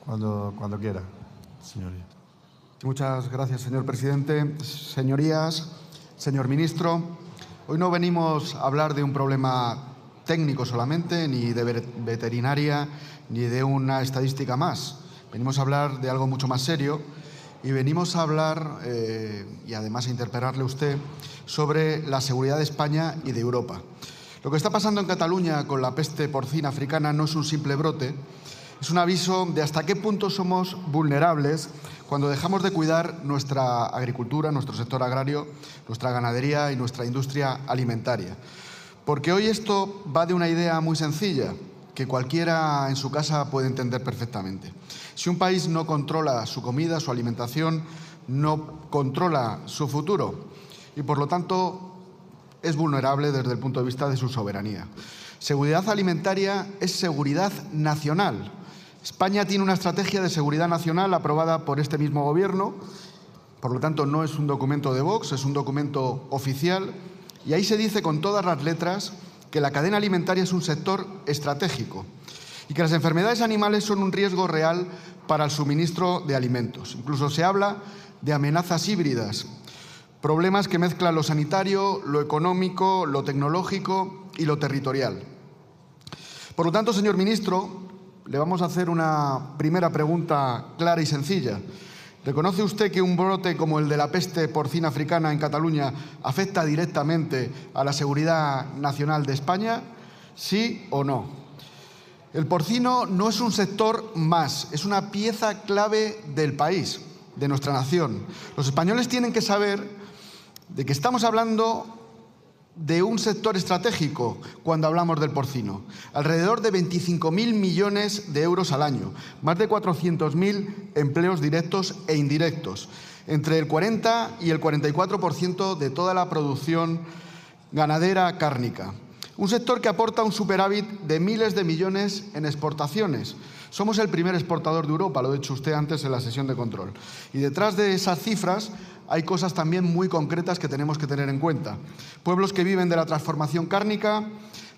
Cuando quiera, señoría. Muchas gracias, señor presidente. Señorías, señor ministro, hoy no venimos a hablar de un problema técnico solamente, ni de veterinaria, ni de una estadística más. Venimos a hablar de algo mucho más serio y venimos a hablar, y además a interpelarle a usted, sobre la seguridad de España y de Europa. Lo que está pasando en Cataluña con la peste porcina africana no es un simple brote, es un aviso de hasta qué punto somos vulnerables cuando dejamos de cuidar nuestra agricultura, nuestro sector agrario, nuestra ganadería y nuestra industria alimentaria. Porque hoy esto va de una idea muy sencilla, que cualquiera en su casa puede entender perfectamente. Si un país no controla su comida, su alimentación, no controla su futuro y, por lo tanto, es vulnerable desde el punto de vista de su soberanía. Seguridad alimentaria es seguridad nacional. España tiene una estrategia de seguridad nacional aprobada por este mismo Gobierno, por lo tanto no es un documento de Vox, es un documento oficial, y ahí se dice con todas las letras que la cadena alimentaria es un sector estratégico y que las enfermedades animales son un riesgo real para el suministro de alimentos. Incluso se habla de amenazas híbridas, problemas que mezclan lo sanitario, lo económico, lo tecnológico y lo territorial. Por lo tanto, señor ministro, le vamos a hacer una primera pregunta clara y sencilla. ¿Reconoce usted que un brote como el de la peste porcina africana en Cataluña afecta directamente a la seguridad nacional de España? ¿Sí o no? El porcino no es un sector más, es una pieza clave del país, de nuestra nación. Los españoles tienen que saber de que estamos hablando de un sector estratégico cuando hablamos del porcino. Alrededor de 25.000 millones de euros al año, más de 400.000 empleos directos e indirectos, entre el 40 y el 44% de toda la producción ganadera cárnica. Un sector que aporta un superávit de miles de millones en exportaciones. Somos el primer exportador de Europa, lo ha dicho usted antes en la sesión de control. Y detrás de esas cifras hay cosas también muy concretas que tenemos que tener en cuenta. Pueblos que viven de la transformación cárnica,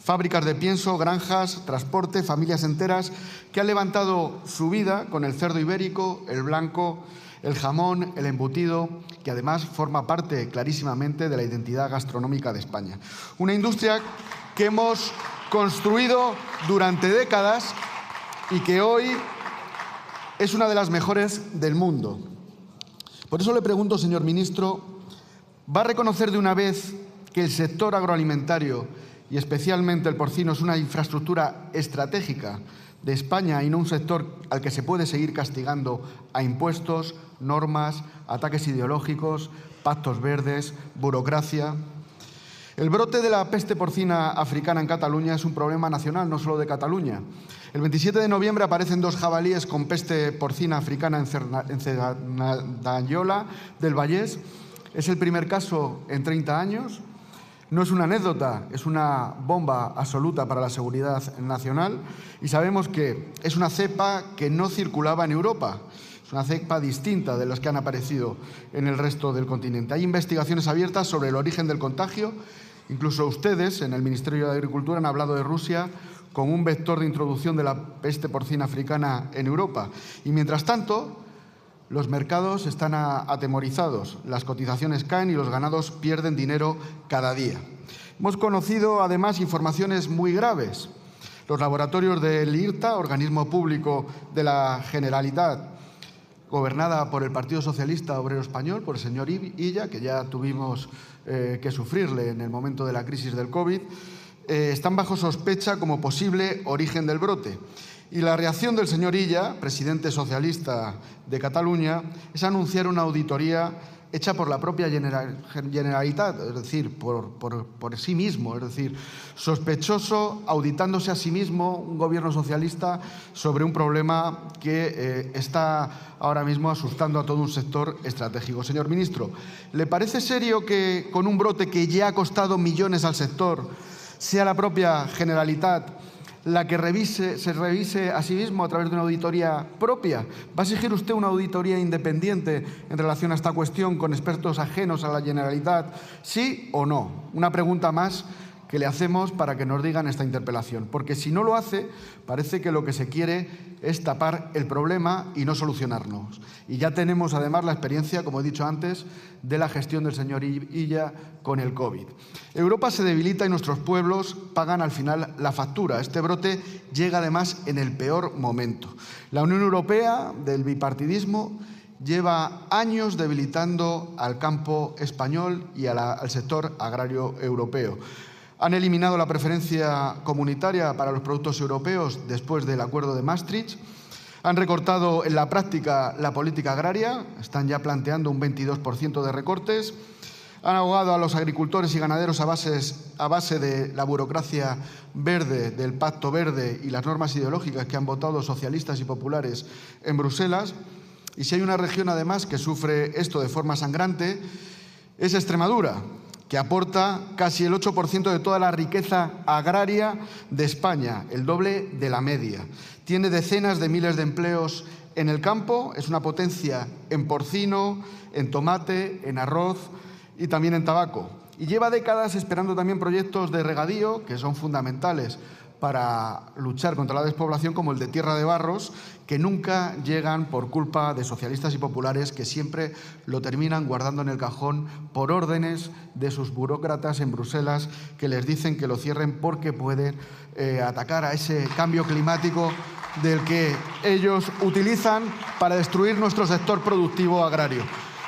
fábricas de pienso, granjas, transporte, familias enteras que han levantado su vida con el cerdo ibérico, el blanco, el jamón, el embutido, que además forma parte clarísimamente de la identidad gastronómica de España. Una industria que hemos construido durante décadas y que hoy es una de las mejores del mundo. Por eso le pregunto, señor ministro, ¿va a reconocer de una vez que el sector agroalimentario y especialmente el porcino es una infraestructura estratégica de España y no un sector al que se puede seguir castigando a impuestos, normas, ataques ideológicos, pactos verdes, burocracia? El brote de la peste porcina africana en Cataluña es un problema nacional, no solo de Cataluña. El 27 de noviembre aparecen 2 jabalíes con peste porcina africana en Cerdanyola del Vallès. Es el primer caso en 30 años. No es una anécdota, es una bomba absoluta para la seguridad nacional. Y sabemos que es una cepa que no circulaba en Europa. Es una cepa distinta de las que han aparecido en el resto del continente. Hay investigaciones abiertas sobre el origen del contagio. Incluso ustedes, en el Ministerio de Agricultura, han hablado de Rusia como un vector de introducción de la peste porcina africana en Europa. Y mientras tanto, los mercados están atemorizados, las cotizaciones caen y los ganados pierden dinero cada día. Hemos conocido, además, informaciones muy graves. Los laboratorios del IRTA, organismo público de la Generalitat, gobernada por el Partido Socialista Obrero Español, por el señor Illa, que ya tuvimos que sufrirle en el momento de la crisis del COVID, están bajo sospecha como posible origen del brote. Y la reacción del señor Illa, presidente socialista de Cataluña, es anunciar una auditoría hecha por la propia Generalitat, es decir, por sí mismo, es decir, sospechoso, auditándose a sí mismo un gobierno socialista sobre un problema que está ahora mismo asustando a todo un sector estratégico. Señor ministro, ¿le parece serio que con un brote que ya ha costado millones al sector sea la propia Generalitat la que se revise a sí mismo a través de una auditoría propia? ¿Va a exigir usted una auditoría independiente en relación a esta cuestión con expertos ajenos a la Generalitat? ¿Sí o no? Una pregunta más que le hacemos para que nos digan esta interpelación. Porque si no lo hace, parece que lo que se quiere es tapar el problema y no solucionarnos. Y ya tenemos además la experiencia, como he dicho antes, de la gestión del señor Illa con el COVID. Europa se debilita y nuestros pueblos pagan al final la factura. Este brote llega además en el peor momento. La Unión Europea del bipartidismo lleva años debilitando al campo español y al sector agrario europeo. Han eliminado la preferencia comunitaria para los productos europeos después del acuerdo de Maastricht. Han recortado en la práctica la política agraria, están ya planteando un 22% de recortes. Han ahogado a los agricultores y ganaderos a base de la burocracia verde, del Pacto Verde y las normas ideológicas que han votado socialistas y populares en Bruselas. Y si hay una región, además, que sufre esto de forma sangrante, es Extremadura, que aporta casi el 8% de toda la riqueza agraria de España, el doble de la media. Tiene decenas de miles de empleos en el campo, es una potencia en porcino, en tomate, en arroz y también en tabaco. Y lleva décadas esperando también proyectos de regadío, que son fundamentales para luchar contra la despoblación, como el de Tierra de Barros, que nunca llegan por culpa de socialistas y populares que siempre lo terminan guardando en el cajón por órdenes de sus burócratas en Bruselas, que les dicen que lo cierren porque pueden atacar a ese cambio climático del que ellos utilizan para destruir nuestro sector productivo agrario.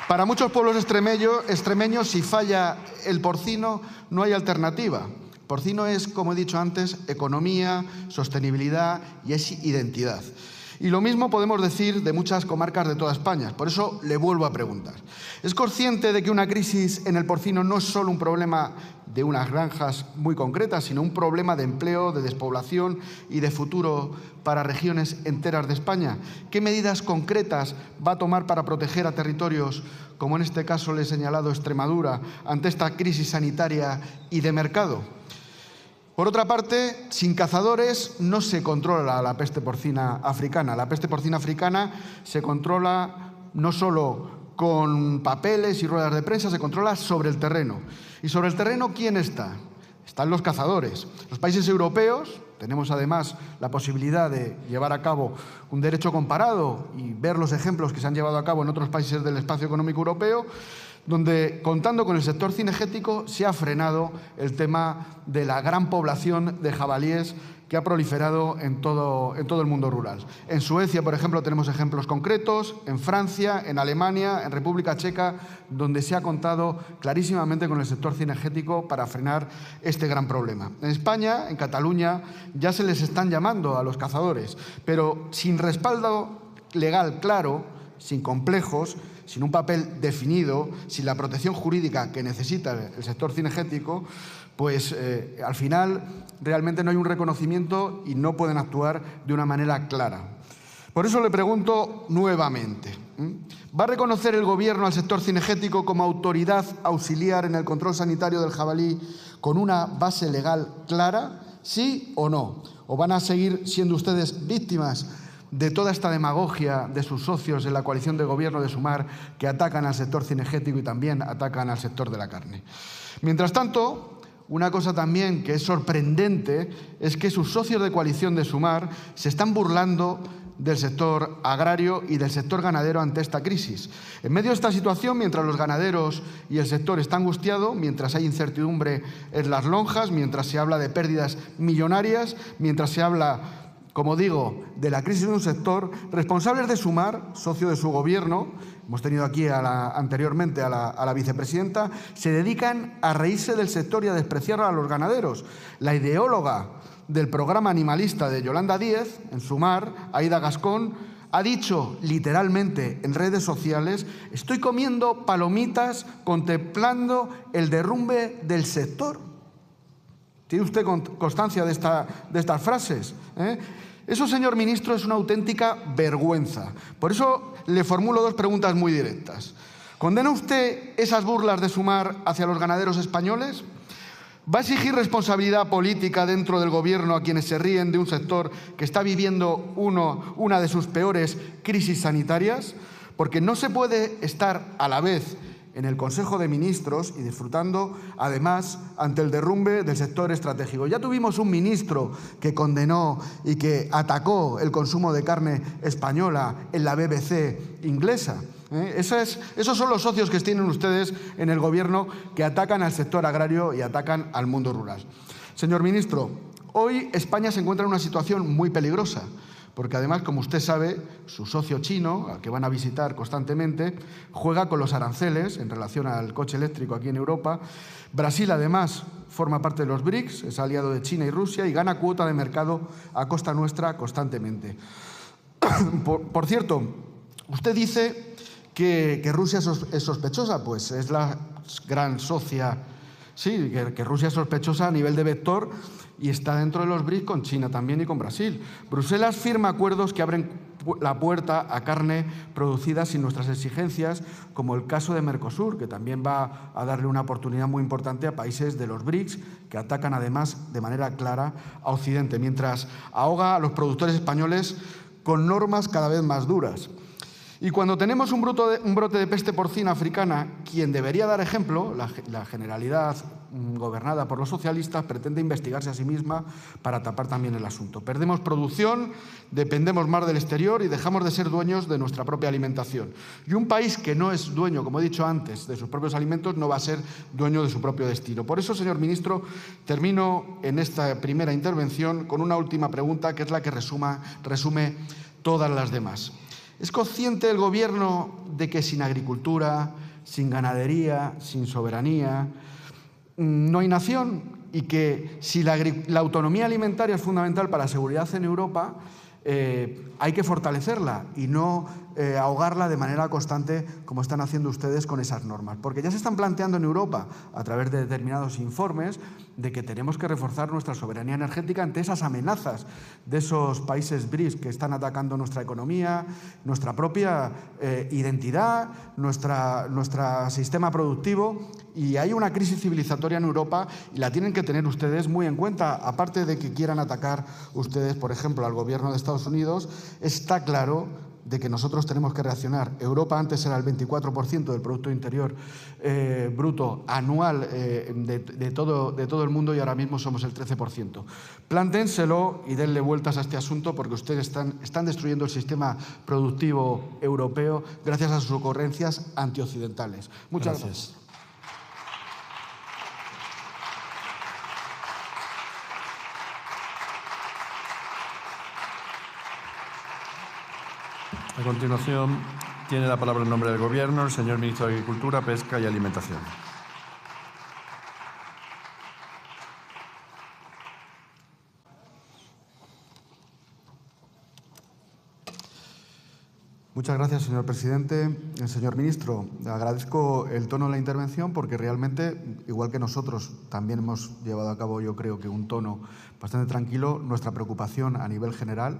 Para muchos pueblos extremeños, si falla el porcino, no hay alternativa. Porcino es, como he dicho antes, economía, sostenibilidad y es identidad. Y lo mismo podemos decir de muchas comarcas de toda España. Por eso le vuelvo a preguntar. ¿Es consciente de que una crisis en el porcino no es solo un problema de unas granjas muy concretas, sino un problema de empleo, de despoblación y de futuro para regiones enteras de España? ¿Qué medidas concretas va a tomar para proteger a territorios, como en este caso le he señalado Extremadura, ante esta crisis sanitaria y de mercado? Por otra parte, sin cazadores no se controla la peste porcina africana. La peste porcina africana se controla no solo con papeles y ruedas de prensa, se controla sobre el terreno. ¿Y sobre el terreno quién está? Están los cazadores. Los países europeos tenemos además la posibilidad de llevar a cabo un derecho comparado y ver los ejemplos que se han llevado a cabo en otros países del espacio económico europeo, donde, contando con el sector cinegético, se ha frenado el tema de la gran población de jabalíes que ha proliferado en todo el mundo rural. En Suecia, por ejemplo, tenemos ejemplos concretos, en Francia, en Alemania, en República Checa, donde se ha contado clarísimamente con el sector cinegético para frenar este gran problema. En España, en Cataluña, ya se les están llamando a los cazadores, pero sin respaldo legal claro, sin complejos, sin un papel definido, sin la protección jurídica que necesita el sector cinegético, pues al final realmente no hay un reconocimiento y no pueden actuar de una manera clara. Por eso le pregunto nuevamente, ¿va a reconocer el Gobierno al sector cinegético como autoridad auxiliar en el control sanitario del jabalí con una base legal clara, sí o no? ¿O van a seguir siendo ustedes víctimas de toda esta demagogia de sus socios en la coalición de gobierno de Sumar, que atacan al sector cinegético y también atacan al sector de la carne? Mientras tanto, una cosa también que es sorprendente es que sus socios de coalición de Sumar se están burlando del sector agrario y del sector ganadero ante esta crisis. En medio de esta situación, mientras los ganaderos y el sector están angustiados, mientras hay incertidumbre en las lonjas, mientras se habla de pérdidas millonarias, mientras se habla, como digo, de la crisis de un sector, responsables de Sumar, socio de su gobierno, hemos tenido aquí anteriormente a la vicepresidenta, se dedican a reírse del sector y a despreciar a los ganaderos. La ideóloga del programa animalista de Yolanda Díez, en Sumar, Aida Gascón, ha dicho literalmente en redes sociales: estoy comiendo palomitas contemplando el derrumbe del sector. ¿Tiene usted constancia de estas frases? Eso, señor ministro, es una auténtica vergüenza. Por eso le formulo dos preguntas muy directas. ¿Condena usted esas burlas de Sumar hacia los ganaderos españoles? ¿Va a exigir responsabilidad política dentro del Gobierno a quienes se ríen de un sector que está viviendo una de sus peores crisis sanitarias? Porque no se puede estar a la vez en el Consejo de Ministros y disfrutando, además, ante el derrumbe del sector estratégico. Ya tuvimos un ministro que condenó y que atacó el consumo de carne española en la BBC inglesa. Esos son los socios que tienen ustedes en el Gobierno, que atacan al sector agrario y atacan al mundo rural. Señor ministro, hoy España se encuentra en una situación muy peligrosa, porque además, como usted sabe, su socio chino, al que van a visitar constantemente, juega con los aranceles en relación al coche eléctrico aquí en Europa. Brasil, además, forma parte de los BRICS, es aliado de China y Rusia y gana cuota de mercado a costa nuestra constantemente. Por cierto, usted dice que Rusia es sospechosa, pues es la gran socia. Sí, que Rusia es sospechosa a nivel de vector y está dentro de los BRICS con China también y con Brasil. Bruselas firma acuerdos que abren la puerta a carne producida sin nuestras exigencias, como el caso de Mercosur, que también va a darle una oportunidad muy importante a países de los BRICS, que atacan además de manera clara a Occidente, mientras ahoga a los productores españoles con normas cada vez más duras. Y cuando tenemos un brote de peste porcina africana, quien debería dar ejemplo, la Generalidad gobernada por los socialistas, pretende investigarse a sí misma para tapar también el asunto. Perdemos producción, dependemos más del exterior y dejamos de ser dueños de nuestra propia alimentación. Y un país que no es dueño, como he dicho antes, de sus propios alimentos, no va a ser dueño de su propio destino. Por eso, señor ministro, termino en esta primera intervención con una última pregunta, que es la que resume todas las demás. ¿Es consciente el Gobierno de que sin agricultura, sin ganadería, sin soberanía, no hay nación? Y que si la autonomía alimentaria es fundamental para la seguridad en Europa, hay que fortalecerla y no ahogarla de manera constante como están haciendo ustedes con esas normas. Porque ya se están planteando en Europa, a través de determinados informes, de que tenemos que reforzar nuestra soberanía energética ante esas amenazas de esos países BRICS que están atacando nuestra economía, nuestra propia identidad, nuestro sistema productivo. Y hay una crisis civilizatoria en Europa y la tienen que tener ustedes muy en cuenta. Aparte de que quieran atacar ustedes, por ejemplo, al Gobierno de Estados Unidos, está claro de que nosotros tenemos que reaccionar. Europa antes era el 24% del Producto Interior Bruto anual de todo el mundo y ahora mismo somos el 13%. Planténselo y denle vueltas a este asunto, porque ustedes están destruyendo el sistema productivo europeo gracias a sus ocurrencias antioccidentales. Muchas gracias. A continuación, tiene la palabra en nombre del Gobierno el señor Ministro de Agricultura, Pesca y Alimentación. Muchas gracias, señor presidente. Señor ministro, agradezco el tono de la intervención porque realmente, igual que nosotros, también hemos llevado a cabo, yo creo que un tono bastante tranquilo, nuestra preocupación a nivel general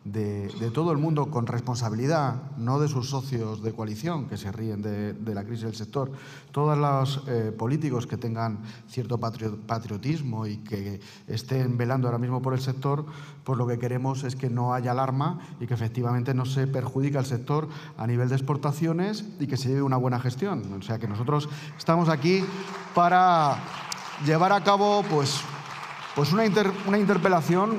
de todo el mundo con responsabilidad, no de sus socios de coalición que se ríen de la crisis del sector. Todos los políticos que tengan cierto patriotismo y que estén velando ahora mismo por el sector, pues lo que queremos es que no haya alarma y que efectivamente no se perjudique al sector a nivel de exportaciones y que se lleve una buena gestión. O sea que nosotros estamos aquí para llevar a cabo pues una interpelación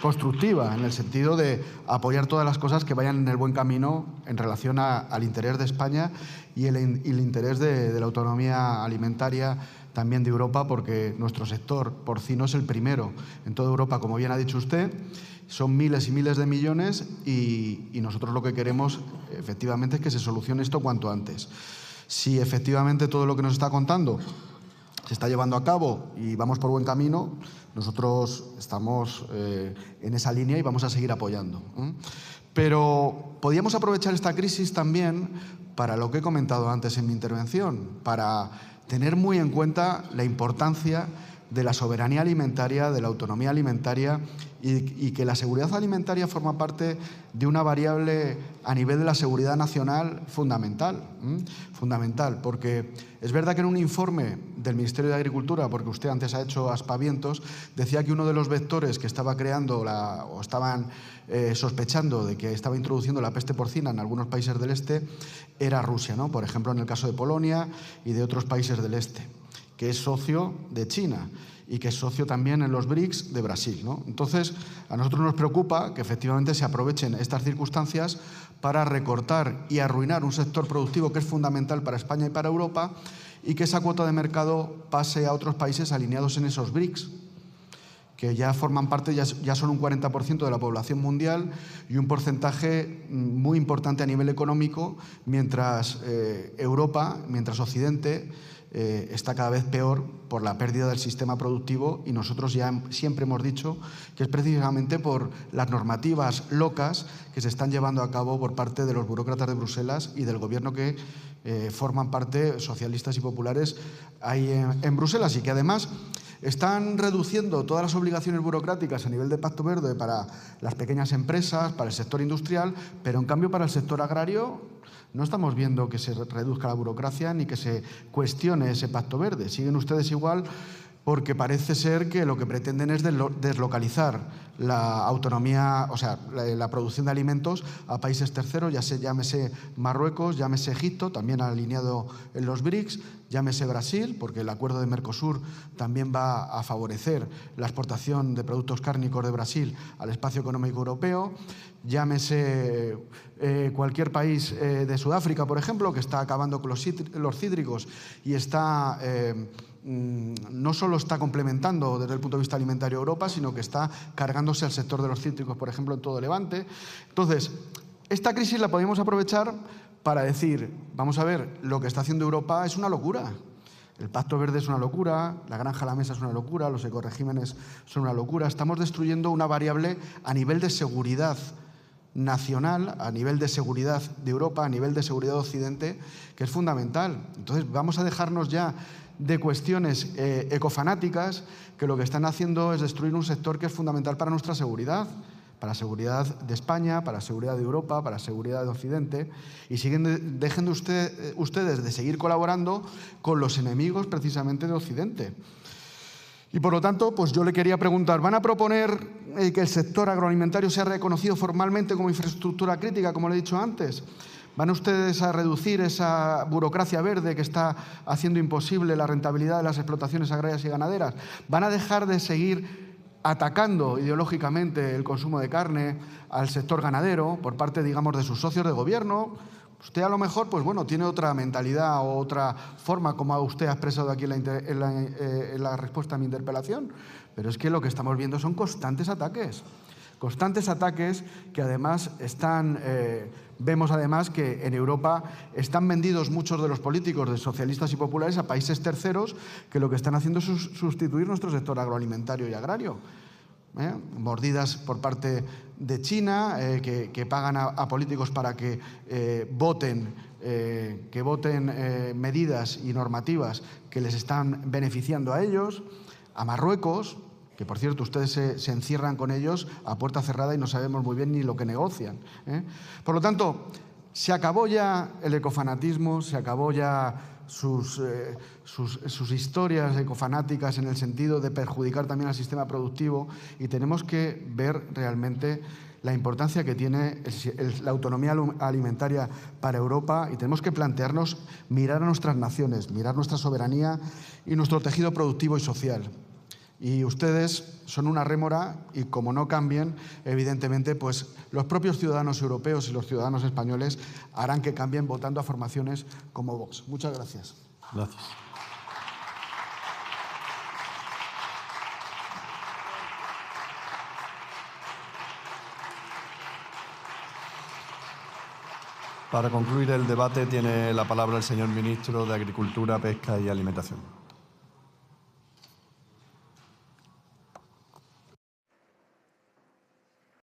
constructiva, en el sentido de apoyar todas las cosas que vayan en el buen camino en relación al interés de España y el interés de la autonomía alimentaria también de Europa, porque nuestro sector porcino es el primero en toda Europa, como bien ha dicho usted. Son miles y miles de millones y nosotros lo que queremos efectivamente es que se solucione esto cuanto antes. Si efectivamente todo lo que nos está contando se está llevando a cabo y vamos por buen camino, nosotros estamos en esa línea y vamos a seguir apoyando. Pero podríamos aprovechar esta crisis también para lo que he comentado antes en mi intervención, para tener muy en cuenta la importancia de la soberanía alimentaria, de la autonomía alimentaria y que la seguridad alimentaria forma parte de una variable a nivel de la seguridad nacional fundamental. Fundamental, porque es verdad que en un informe del Ministerio de Agricultura, porque usted antes ha hecho aspavientos, decía que uno de los vectores que estaba creando o estaban sospechando de que estaba introduciendo la peste porcina en algunos países del este era Rusia, ¿no? Por ejemplo, en el caso de Polonia y de otros países del este, que es socio de China y que es socio también en los BRICS de Brasil, ¿no? Entonces, a nosotros nos preocupa que efectivamente se aprovechen estas circunstancias para recortar y arruinar un sector productivo que es fundamental para España y para Europa y que esa cuota de mercado pase a otros países alineados en esos BRICS, que ya forman parte, ya son un 40% de la población mundial y un porcentaje muy importante a nivel económico, mientras Europa, mientras Occidente, está cada vez peor por la pérdida del sistema productivo y nosotros ya siempre hemos dicho que es precisamente por las normativas locas que se están llevando a cabo por parte de los burócratas de Bruselas y del gobierno que forman parte socialistas y populares ahí en Bruselas y que además están reduciendo todas las obligaciones burocráticas a nivel de Pacto Verde para las pequeñas empresas, para el sector industrial, pero en cambio para el sector agrario no estamos viendo que se reduzca la burocracia ni que se cuestione ese Pacto Verde. Siguen ustedes igual porque parece ser que lo que pretenden es deslocalizar la autonomía, o sea, la producción de alimentos a países terceros, llámese Marruecos, llámese Egipto, también alineado en los BRICS, llámese Brasil, porque el acuerdo de Mercosur también va a favorecer la exportación de productos cárnicos de Brasil al espacio económico europeo, llámese cualquier país de Sudáfrica, por ejemplo, que está acabando con los cítricos y está no solo está complementando desde el punto de vista alimentario Europa, sino que está cargándose al sector de los cítricos, por ejemplo, en todo Levante. Entonces, esta crisis la podemos aprovechar para decir, vamos a ver, lo que está haciendo Europa es una locura. El Pacto Verde es una locura, la granja a la mesa es una locura, los ecoregímenes son una locura. Estamos destruyendo una variable a nivel de seguridad nacional, a nivel de seguridad de Europa, a nivel de seguridad de Occidente, que es fundamental. Entonces, vamos a dejarnos ya de cuestiones ecofanáticas que lo que están haciendo es destruir un sector que es fundamental para nuestra seguridad, para la seguridad de España, para la seguridad de Europa, para la seguridad de Occidente, y dejen ustedes de seguir colaborando con los enemigos precisamente de Occidente. Y por lo tanto, pues yo le quería preguntar, ¿van a proponer que el sector agroalimentario sea reconocido formalmente como infraestructura crítica, como le he dicho antes? ¿Van ustedes a reducir esa burocracia verde que está haciendo imposible la rentabilidad de las explotaciones agrarias y ganaderas? ¿Van a dejar de seguir atacando ideológicamente el consumo de carne al sector ganadero por parte, digamos, de sus socios de gobierno? Usted a lo mejor, pues bueno, tiene otra mentalidad o otra forma, como usted ha expresado aquí en la respuesta a mi interpelación, pero es que lo que estamos viendo son constantes ataques que además están, vemos además que en Europa están vendidos muchos de los políticos de socialistas y populares a países terceros que lo que están haciendo es sustituir nuestro sector agroalimentario y agrario. Mordidas por parte de China, que pagan a políticos para que voten medidas y normativas que les están beneficiando a ellos, a Marruecos, que por cierto ustedes se encierran con ellos a puerta cerrada y no sabemos muy bien ni lo que negocian. Por lo tanto, se acabó ya el ecofanatismo, se acabó ya sus historias ecofanáticas en el sentido de perjudicar también al sistema productivo y tenemos que ver realmente la importancia que tiene la autonomía alimentaria para Europa y tenemos que plantearnos mirar a nuestras naciones, mirar nuestra soberanía y nuestro tejido productivo y social. Y ustedes son una rémora y como no cambien, evidentemente, pues los propios ciudadanos europeos y los ciudadanos españoles harán que cambien votando a formaciones como Vox. Muchas gracias. Gracias. Para concluir el debate tiene la palabra el señor Ministro de Agricultura, Pesca y Alimentación.